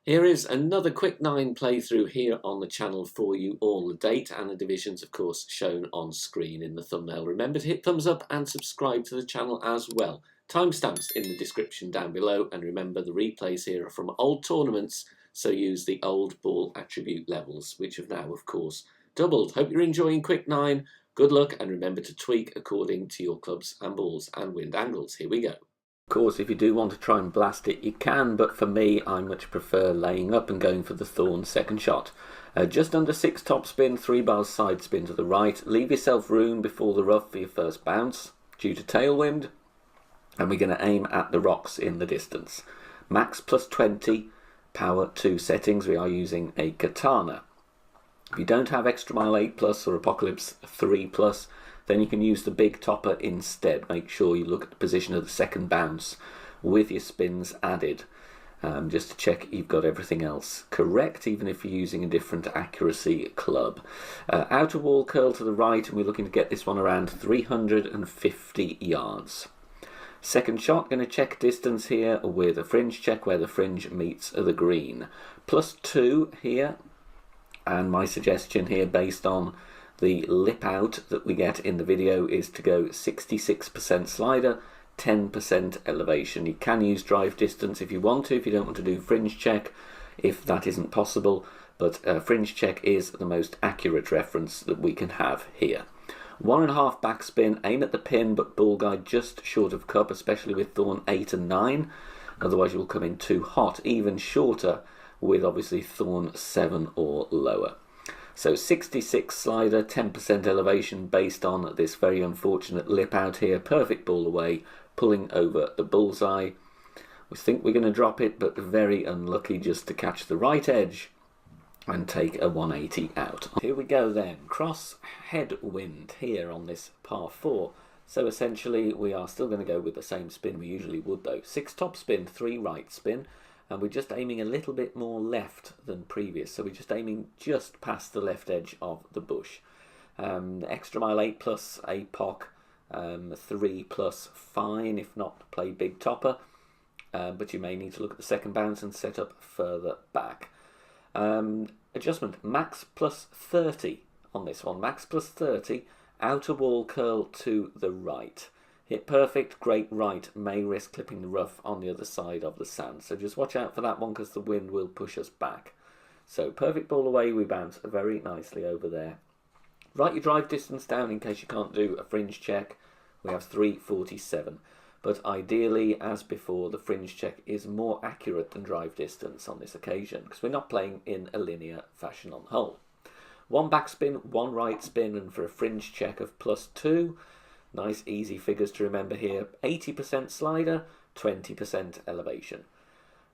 Here is another quick 9 playthrough here on the channel for you all. The date and the divisions, of course, shown on screen in the thumbnail. Remember to hit thumbs up and subscribe to the channel as well. Timestamps in the description down below, and remember the replays here are from old tournaments, so use the old ball attribute levels, which have now, of course, doubled. Hope you're enjoying Quick 9. Good luck, and remember to tweak according to your clubs and balls and wind angles. Here we go. Of course, if you do want to try and blast it, you can, but for me, I much prefer laying up and going for the thorn second shot. Just under 6 topspin, 3 bars side spin to the right. Leave yourself room before the rough for your first bounce due to tailwind, and we're going to aim at the rocks in the distance. Max plus 20, power 2 settings. We are using a katana. If you don't have Extra Mile 8 plus or Apocalypse 3 plus, then you can use the big topper instead. Make sure you look at the position of the second bounce with your spins added, just to check you've got everything else correct, even if you're using a different accuracy club. Outer wall curl to the right, and we're looking to get this one around 350 yards. Second shot, going to check distance here with a fringe check where the fringe meets the green. Plus 2 here, and my suggestion here based on the lip out that we get in the video is to go 66% slider, 10% elevation. You can use drive distance if you want to, if you don't want to do fringe check, if that isn't possible, but fringe check is the most accurate reference that we can have here. 1.5 backspin, aim at the pin, but ball guide just short of cup, especially with thorn 8 and 9, otherwise you'll come in too hot. Even shorter with obviously thorn 7 or lower. So 66 slider, 10% elevation based on this very unfortunate lip out here. Perfect ball away, pulling over the bullseye. We think we're going to drop it, but very unlucky just to catch the right edge and take a 180 out. Here we go then. Cross headwind here on this par 4. So essentially we are still going to go with the same spin we usually would though. 6 top spin, 3 right spin. And we're just aiming a little bit more left than previous, so we're just aiming just past the left edge of the bush. Extra Mile 8 plus APOC 3 plus fine, if not play big topper, but you may need to look at the second bounce and set up further back. Adjustment, max plus 30 on this one, max plus 30, outer wall curl to the right. Hit perfect, great right, may risk clipping the rough on the other side of the sand. So just watch out for that one because the wind will push us back. So perfect ball away, we bounce very nicely over there. Write your drive distance down in case you can't do a fringe check. We have 347. But ideally, as before, the fringe check is more accurate than drive distance on this occasion because we're not playing in a linear fashion on hole. 1 backspin, 1 right spin, and for a fringe check of plus 2. Nice easy figures to remember here. 80% slider, 20% elevation.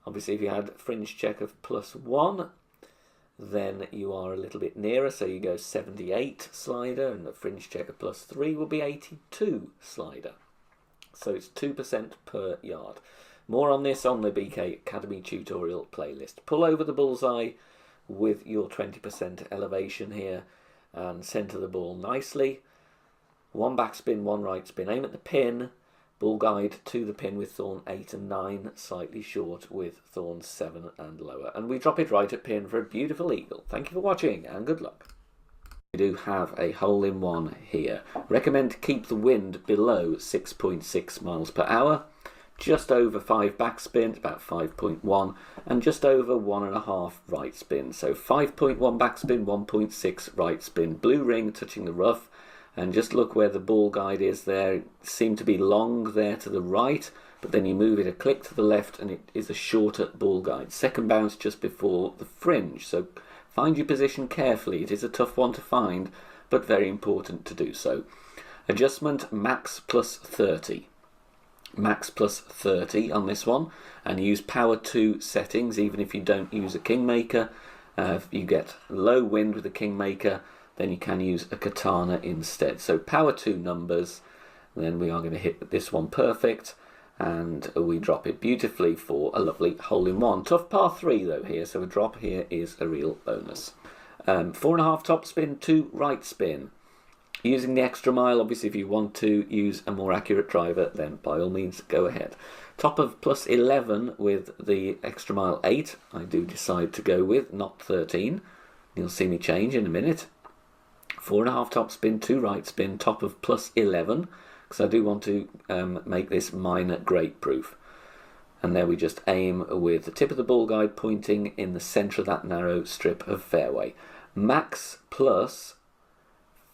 Obviously if you had fringe check of plus 1, then you are a little bit nearer, so you go 78 slider, and the fringe check of plus 3 will be 82 slider. So it's 2% per yard. More on this on the BK Academy tutorial playlist. Pull over the bullseye with your 20% elevation here and centre the ball nicely. 1 backspin, 1 right spin, aim at the pin, ball guide to the pin with thorn 8 and 9, slightly short with thorn 7 and lower. And we drop it right at pin for a beautiful eagle. Thank you for watching and good luck. We do have a hole-in-one here. Recommend to keep the wind below 6.6 miles per hour, just over 5 backspin, about 5.1, and just over 1.5 right spin. So 5.1 backspin, 1.6 right spin. Blue ring touching the rough. And just look where the ball guide is there. It seemed to be long there to the right, but then you move it a click to the left and it is a shorter ball guide. Second bounce just before the fringe. So find your position carefully. It is a tough one to find, but very important to do so. Adjustment, max plus 30. Max plus 30 on this one. And use power 2 settings, even if you don't use a Kingmaker. If you get low wind with a Kingmaker, then you can use a katana instead. So power 2 numbers, then we are going to hit this one perfect, and we drop it beautifully for a lovely hole-in-one. Tough par 3 though here, so a drop here is a real bonus. 4.5 top spin, 2 right spin. Using the extra mile, obviously if you want to use a more accurate driver, then by all means go ahead. Top of plus 11 with the extra mile 8, I do decide to go with, not 13. You'll see me change in a minute. 4.5 top spin, 2 right spin, top of plus 11, because I do want to make this minor great proof. And there we just aim with the tip of the ball guide pointing in the centre of that narrow strip of fairway. Max plus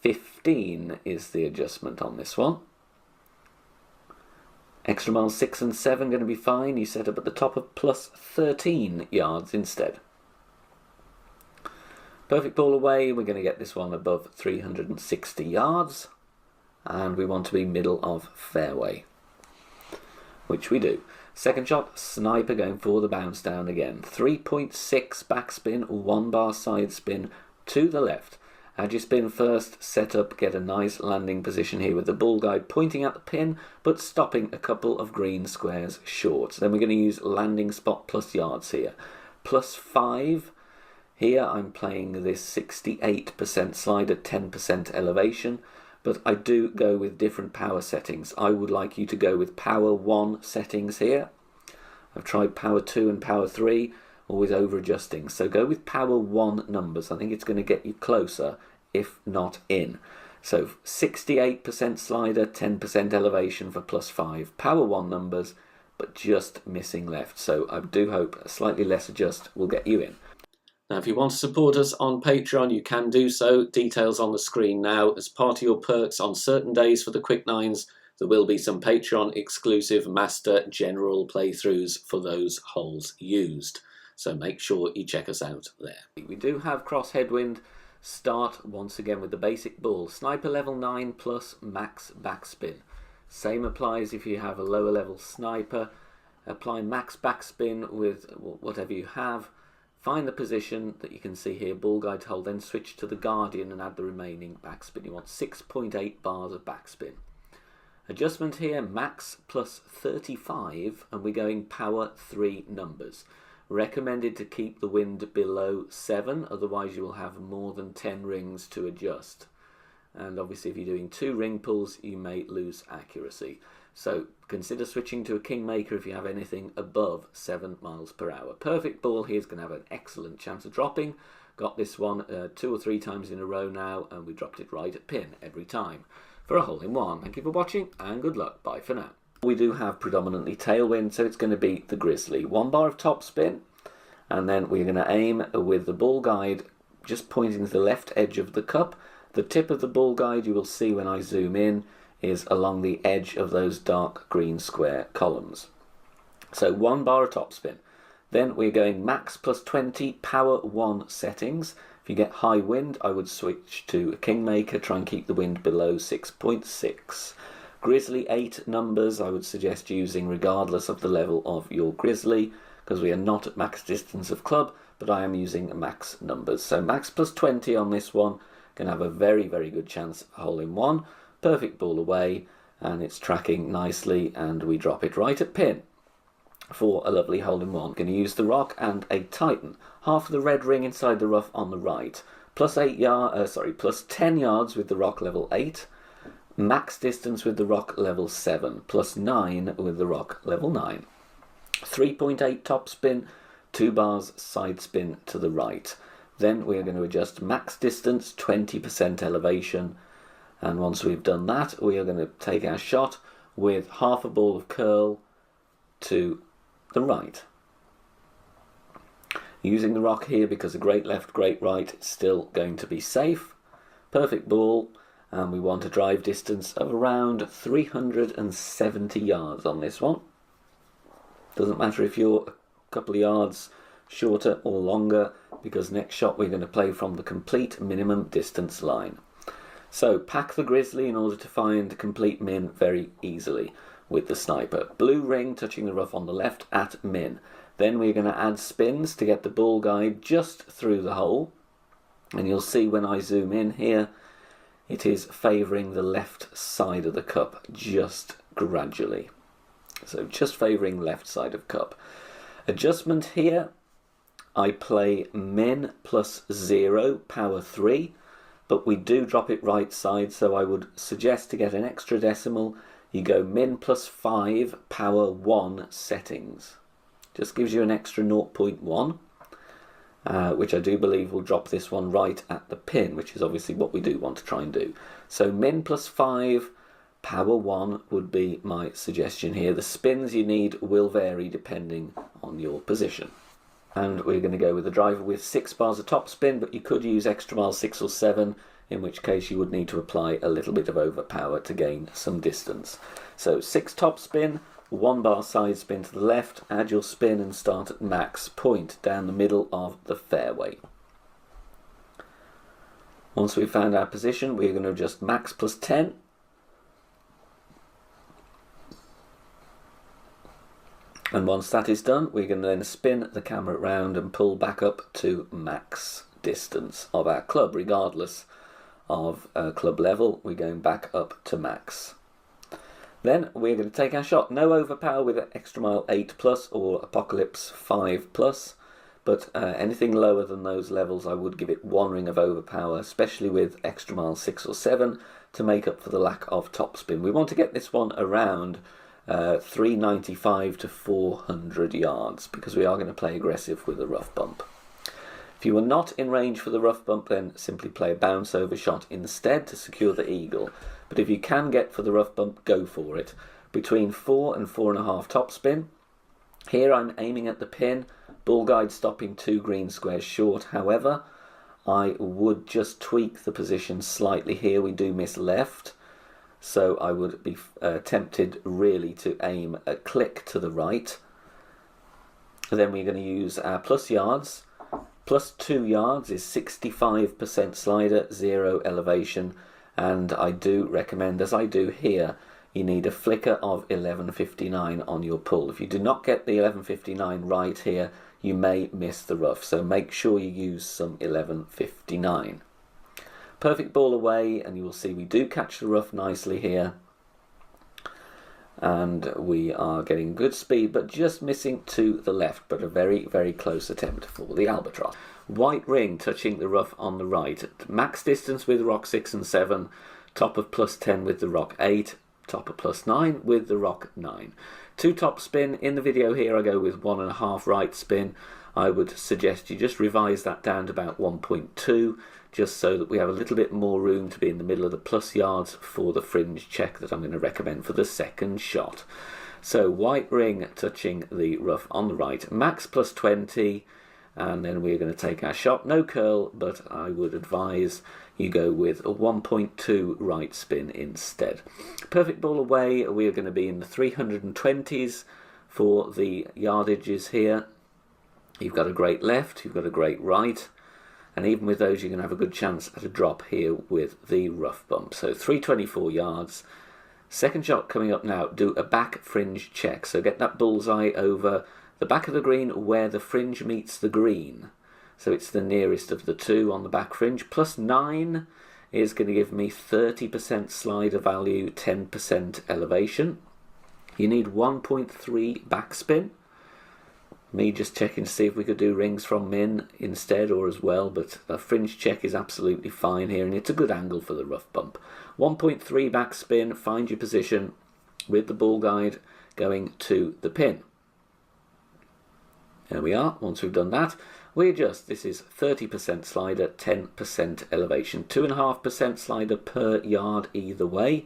15 is the adjustment on this one. Extra mile 6 and 7 going to be fine. You set up at the top of plus 13 yards instead. Perfect ball away. We're going to get this one above 360 yards. And we want to be middle of fairway, which we do. Second shot, sniper going for the bounce down again. 3.6 backspin, 1 bar side spin to the left. Add your spin first, set up, get a nice landing position here with the ball guide pointing at the pin, but stopping a couple of green squares short. Then we're going to use landing spot plus yards here. Plus 5. Here I'm playing this 68% slide at 10% elevation, but I do go with different power settings. I would like you to go with power 1 settings here. I've tried power 2 and power 3, always over adjusting. So go with power 1 numbers. I think it's going to get you closer, if not in. So 68% slider, 10% elevation for plus 5. Power 1 numbers, but just missing left. So I do hope a slightly less adjust will get you in. Now, if you want to support us on Patreon, you can do so. Details on the screen now. As part of your perks on certain days for the Quick Nines, there will be some Patreon exclusive Master General playthroughs for those holes used. So make sure you check us out there. We do have cross headwind. Start once again with the basic ball. Sniper level 9 plus max backspin. Same applies if you have a lower level sniper. Apply max backspin with whatever you have. Find the position that you can see here, ball guide hold, then switch to the Guardian and add the remaining backspin. You want 6.8 bars of backspin. Adjustment here, max plus 35, and we're going power 3 numbers. Recommended to keep the wind below 7, otherwise you will have more than 10 rings to adjust. And obviously if you're doing 2 ring pulls, you may lose accuracy. So consider switching to a Kingmaker if you have anything above 7 miles per hour. Perfect ball here is going to have an excellent chance of dropping. Got this one 2 or 3 times in a row now, and we dropped it right at pin every time for a hole in one. Thank you for watching, and good luck. Bye for now. We do have predominantly tailwind, so it's going to be the Grizzly. 1 bar of top spin, and then we're going to aim with the ball guide just pointing to the left edge of the cup. The tip of the ball guide, you will see when I zoom in, is along the edge of those dark green square columns. So 1 bar of topspin. Then we're going max plus 20 power 1 settings. If you get high wind, I would switch to a Kingmaker, try and keep the wind below 6.6. Grizzly 8 numbers I would suggest using regardless of the level of your Grizzly, because we are not at max distance of club, but I am using max numbers. So max plus 20 on this one, can have a very, very good chance of a hole in one. Perfect ball away, and it's tracking nicely, and we drop it right at pin for a lovely hole in one. Going to use the rock and a Titan. Half of the red ring inside the rough on the right. Plus 10 yards with the rock level 8. Max distance with the rock level 7. Plus 9 with the rock level 9. 3.8 top spin, 2 bars side spin to the right. Then we are going to adjust max distance, 20% elevation. And once we've done that, we are going to take our shot with half a ball of curl to the right. Using the rock here because a great left, great right is still going to be safe. Perfect ball, and we want a drive distance of around 370 yards on this one. Doesn't matter if you're a couple of yards shorter or longer, because next shot we're going to play from the complete minimum distance line. So pack the Grizzly in order to find complete min very easily with the sniper. Blue ring touching the rough on the left at min. Then we're going to add spins to get the ball guide just through the hole. And you'll see when I zoom in here, it is favouring the left side of the cup just gradually. So just favouring left side of cup. Adjustment here, I play min plus 0, power 3. but we do drop it right side, so I would suggest to get an extra decimal, you go min plus 5 power 1 settings. Just gives you an extra 0.1, which I do believe will drop this one right at the pin, which is obviously what we do want to try and do. So min plus 5 power 1 would be my suggestion here. The spins you need will vary depending on your position. And we're going to go with the driver with 6 bars of top spin, but you could use extra mile 6 or 7, in which case you would need to apply a little bit of overpower to gain some distance. So 6 top spin, 1 bar side spin to the left, add your spin and start at max point down the middle of the fairway. Once we've found our position, we're going to adjust max plus 10. And once that is done, we're going to then spin the camera around and pull back up to max distance of our club, regardless of club level. We're going back up to max. Then we're going to take our shot. No overpower with Extra Mile 8 plus or Apocalypse 5 plus, but anything lower than those levels I would give it 1 ring of overpower, especially with Extra Mile 6 or 7 to make up for the lack of top spin. We want to get this one around 395 to 400 yards because we are going to play aggressive with a rough bump. If you are not in range for the rough bump, then simply play a bounce over shot instead to secure the eagle. But if you can get for the rough bump, go for it. Between 4 and 4.5 top spin. Here I'm aiming at the pin, ball guide stopping 2 green squares short. However, I would just tweak the position slightly here. We do miss left. So I would be tempted really to aim a click to the right. Then we're going to use our plus yards. Plus 2 yards is 65% slider, 0 elevation. And I do recommend, as I do here, you need a flicker of 11.59 on your pull. If you do not get the 11.59 right here, you may miss the rough. So make sure you use some 11.59. Perfect ball away, and you will see we do catch the rough nicely here. And we are getting good speed, but just missing to the left, but a very, very close attempt for the albatross. White ring touching the rough on the right. Max distance with rock 6 and 7, top of plus 10 with the rock 8, top of plus 9 with the rock 9. 2 top spin. In the video here I go with 1.5 right spin. I would suggest you just revise that down to about 1.2, just so that we have a little bit more room to be in the middle of the plus yards for the fringe check that I'm going to recommend for the second shot. So white ring touching the rough on the right, max plus 20, and then we're going to take our shot. No curl, but I would advise you go with a 1.2 right spin instead. Perfect ball away, we are going to be in the 320s for the yardages here. You've got a great left, you've got a great right, and even with those you're going to have a good chance at a drop here with the rough bump. So 324 yards. Second shot coming up now, do a back fringe check. So get that bullseye over the back of the green where the fringe meets the green. So it's the nearest of the two on the back fringe. Plus 9 is going to give me 30% slider value, 10% elevation. You need 1.3 backspin. Me just checking to see if we could do rings from min instead or as well, but the fringe check is absolutely fine here, and it's a good angle for the rough bump. 1.3 backspin, find your position with the ball guide going to the pin. There we are. Once we've done that, we adjust. This is 30% slider, 10% elevation, 2.5% slider per yard either way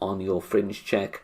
on your fringe check,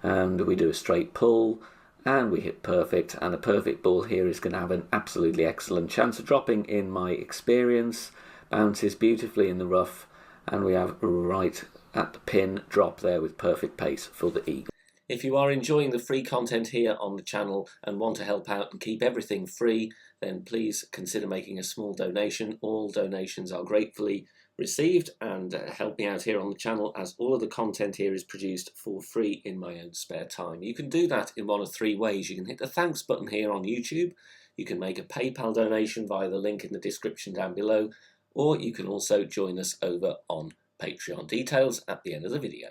and we do a straight pull. And we hit perfect, and a perfect ball here is going to have an absolutely excellent chance of dropping in my experience. Bounces beautifully in the rough, and we have right at the pin drop there with perfect pace for the eagle. If you are enjoying the free content here on the channel and want to help out and keep everything free, then please consider making a small donation. All donations are gratefully received and help me out here on the channel, as all of the content here is produced for free in my own spare time. You can do that in one of 3 ways. You can hit the thanks button here on YouTube, you can make a PayPal donation via the link in the description down below, or you can also join us over on Patreon. Details at the end of the video.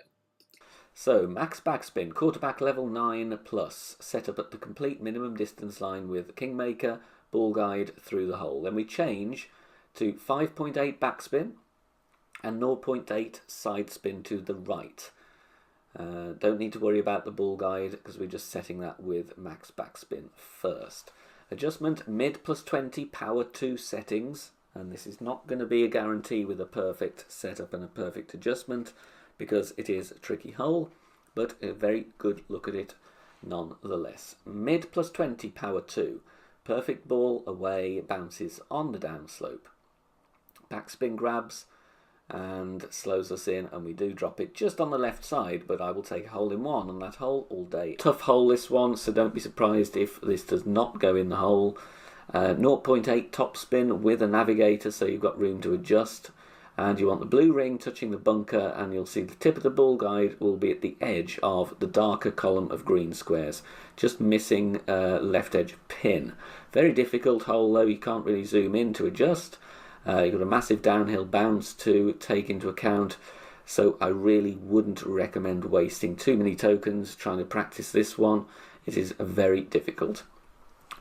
So max backspin, quarterback level 9 plus, set up at the complete minimum distance line with Kingmaker, ball guide through the hole. Then we change to 5.8 backspin, and 0.8 side spin to the right. Don't need to worry about the ball guide because we're just setting that with max backspin first. Adjustment mid +20 power 2 settings, and this is not going to be a guarantee with a perfect setup and a perfect adjustment because it is a tricky hole, but a very good look at it nonetheless. Mid +20 power 2, perfect ball away, bounces on the downslope. Backspin grabs and slows us in, and we do drop it just on the left side, but I will take a hole in one on that hole all day. Tough hole this one, so don't be surprised if this does not go in the hole. 0.8 topspin with a navigator, so you've got room to adjust, and you want the blue ring touching the bunker, and you'll see the tip of the ball guide will be at the edge of the darker column of green squares, just missing left edge pin. Very difficult hole though, you can't really zoom in to adjust. You've got a massive downhill bounce to take into account, so I really wouldn't recommend wasting too many tokens trying to practice this one. It is very difficult.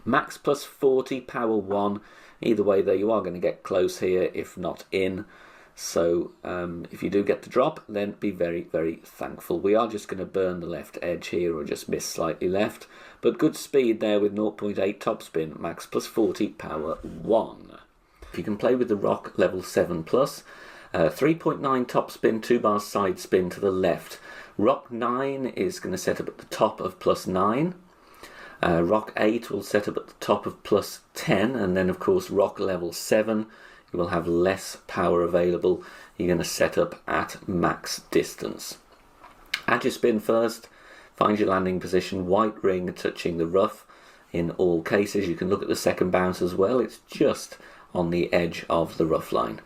Max +40 power 1, either way though you are going to get close here if not in, so if you do get the drop then be very, very thankful. We are just going to burn the left edge here or just miss slightly left, but good speed there with 0.8 topspin, max +40 power 1. You can play with the Rock level 7+, 3.9 topspin, 2 bars side spin to the left. Rock 9 is going to set up at the top of +9. Rock 8 will set up at the top of +10, and then of course Rock level 7, you will have less power available. You're going to set up at max distance. Add your spin first, find your landing position, white ring touching the rough in all cases. You can look at the second bounce as well, it's just on the edge of the rough line.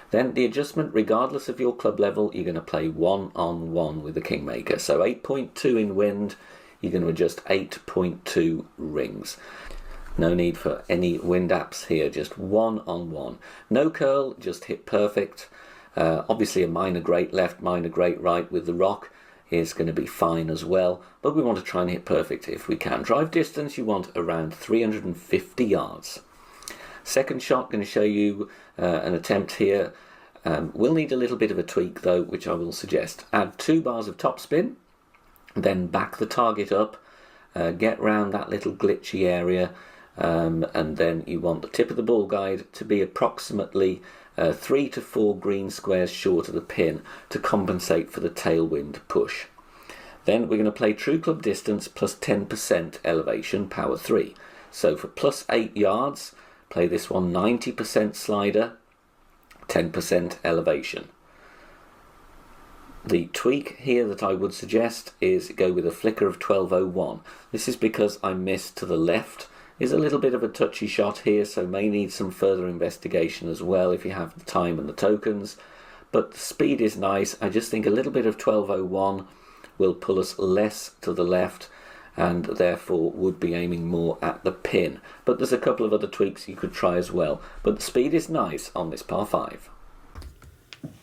Then the adjustment, regardless of your club level, you're going to play 1-on-1 with the Kingmaker. So 8.2 in wind, you're going to adjust 8.2 rings. No need for any wind apps here, just 1-on-1. No curl, just hit perfect. Obviously a minor great left, minor great right with the Rock is going to be fine as well, but we want to try and hit perfect if we can. Drive distance, you want around 350 yards. Second shot, going to show you an attempt here. We'll need a little bit of a tweak though, which I will suggest. Add 2 bars of topspin, then back the target up, get round that little glitchy area, and then you want the tip of the ball guide to be approximately 3 to 4 green squares short of the pin to compensate for the tailwind push. Then we're going to play true club distance plus 10% elevation, power 3. So for plus 8 yards, play this one 90% slider, 10% elevation. The tweak here that I would suggest is go with a flicker of 1201. This is because I missed to the left. Is a little bit of a touchy shot here, so may need some further investigation as well if you have the time and the tokens. But the speed is nice. I just think a little bit of 1201 will pull us less to the left and therefore would be aiming more at the pin. But there's a couple of other tweaks you could try as well. But the speed is nice on this par 5.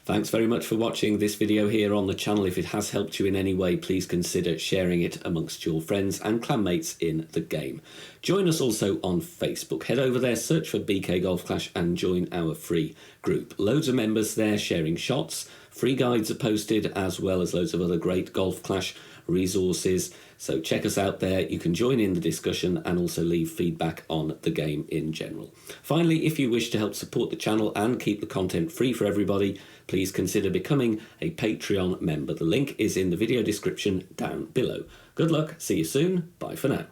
Thanks very much for watching this video here on the channel. If it has helped you in any way, please consider sharing it amongst your friends and clanmates in the game. Join us also on Facebook. Head over there, search for BK Golf Clash and join our free group. Loads of members there sharing shots. Free guides are posted as well as loads of other great Golf Clash resources. So check us out there. You can join in the discussion and also leave feedback on the game in general. Finally, if you wish to help support the channel and keep the content free for everybody, please consider becoming a Patreon member. The link is in the video description down below. Good luck, see you soon, bye for now.